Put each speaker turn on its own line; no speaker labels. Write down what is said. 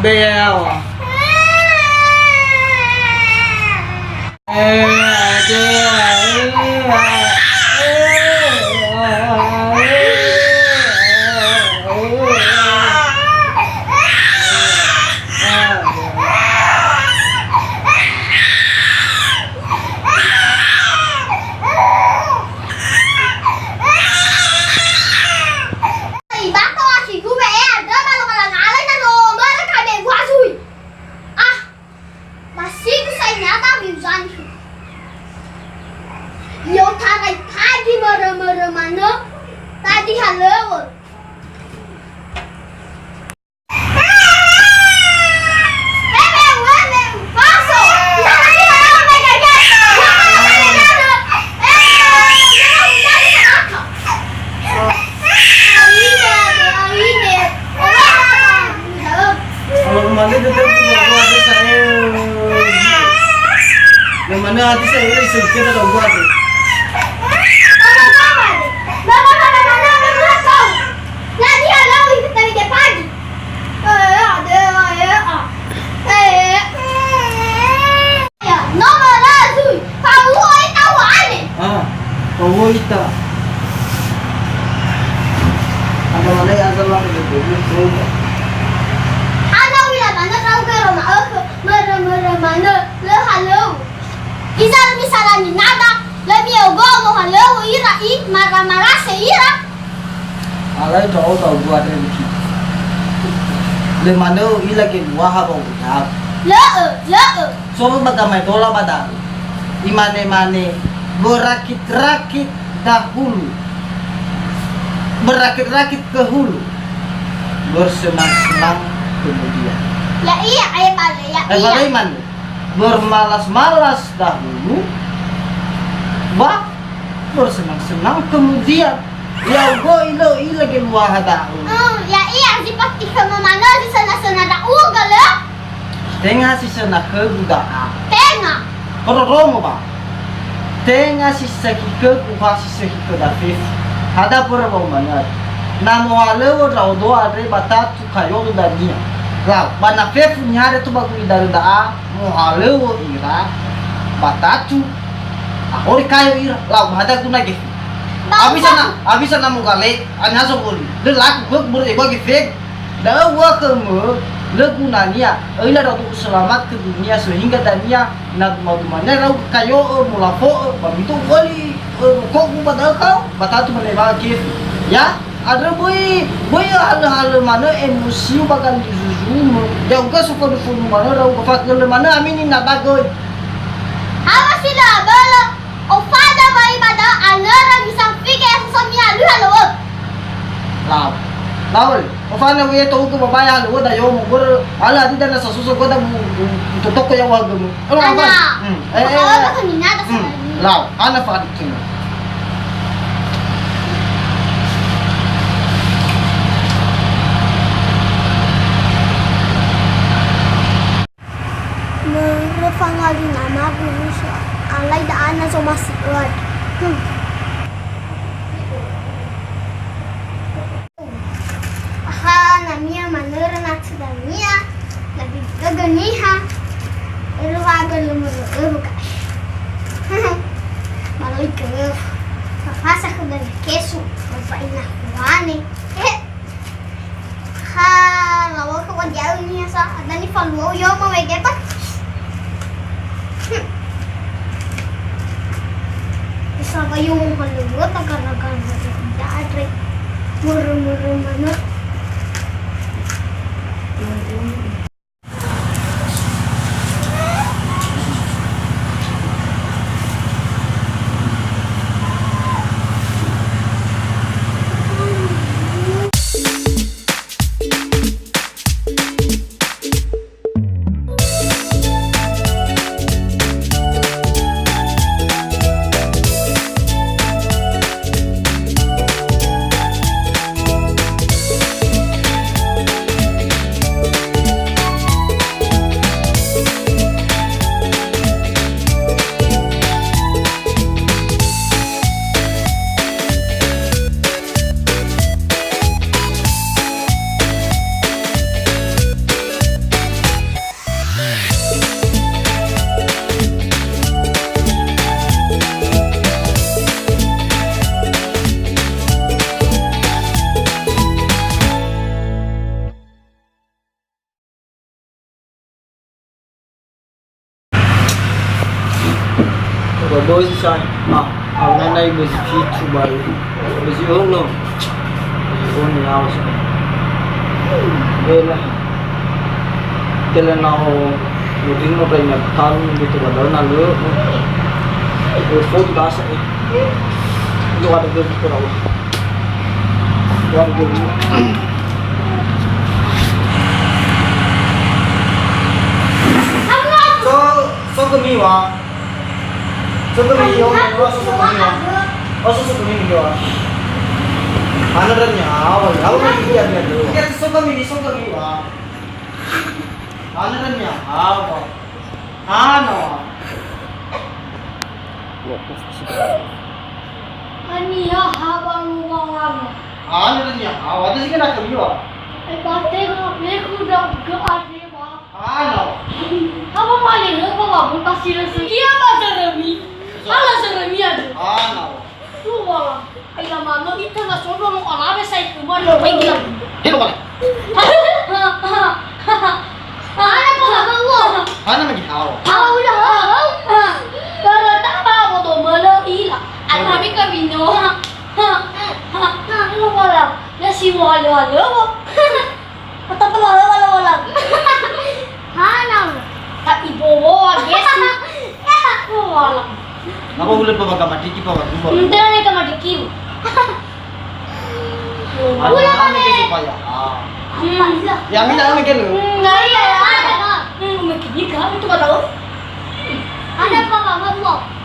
bèo
mana tadi halo
mana hati saya ini sedikit ada buat kita ada mana yang salah gitu
ada wila mana kau ke rumah mana le halo misalnya nada le miogo mo halo ira marah seira
alai tahu buat ini le mana ila ke buah apa
le
so bagamai tola badal imane berakit-rakit dahulu berakit-rakit ke hulu bersenang-senang kemudian
ya iya ayah bale ya iya
bagaimana bermalas-malas dahulu bersenang-senang kemudian ya go ilo ke luar dahulu
ya iya seperti kemana di sana ada gala
tengah si sana ke budaya
tengah
romo ba tengah si sakike kuha si sakike dafif ada perabo manat namo alewo raudo adre batatu kayo dania la bana fef nyare tu bagu idare da mo alewo ira batatu ahori kayo ira la bada kuna ge abisa na mo gale anya so boli de la ku bur e bagi fek da wa kemu legunanya ila ratu selamat ke dunia sehingga dania na mana rau kayo mulafo babitu wali kok badal kau batatu meneba kif ya ada boy hal mana emosi bagan dizuzu ya uga suka dufun mana rau kafak mana amini na bagoy
awas sila bala ofada mai bada anara bisa fikir sesomia lu halo
lawal ofana wiye to ko babaya halo da yo mo gor ala di dana sasuso ko da tutok ko ya wag mo
ana ko ko ni nada sa
law ana fa dikin
Fangali nama guru alai da ana so masih namia manura natsidamia lagi gaganiha irwaga lumuru urukash balik ke fasa ko dan kesu paina kuane lawa ko wajau niya sa adani falwo yo mo wege pa isa kayo mo kalugot agaragan sa adre muru manur
Ang nanay mo si Chichu ba? Si Uno. Si Uno na ako siya. Kailan ako muting mo kayo nagtarong dito ka daw na lo. Phone ka sa eh. Ito ka nagdito ko raw. So gumiwa. So gumiwa. So gumiwa. Ano rin niya? Ako nagigyan niya doon. Kaya so gumiwa. Ano rin niya? Ano?
Aniya habang umawag.
Ano rin niya? Wala sige na gumiwa.
Ay bate ko, may kuda gaade ba?
Ano?
Habang mali na bababon kasi na sa kiya ba sarami? Ala sarami aja.
Ano?
Wala. Ay naman, no, ito na sobrang mong alabe sa ikuman. May gila.
Dito ka.
Ano po ba mo?
Ano magihaw?
Ako lang. Pero tama ako to, malang ila. At sabi kami, no? Ano wala? Nasiwalo-halo mo. Patapalala-wala-wala. Hanang. Kaibo mo, yes. Wala.
Napahulad pa ba ka? Matiki pa ba?
Hindi na ikaw madikiw.
Ano
Wala
na
kami.
may supaya? Yang ini namin gano'n.
Ngaya, ano? May kinig ka? Ito ba daw? Ano pa ba mo?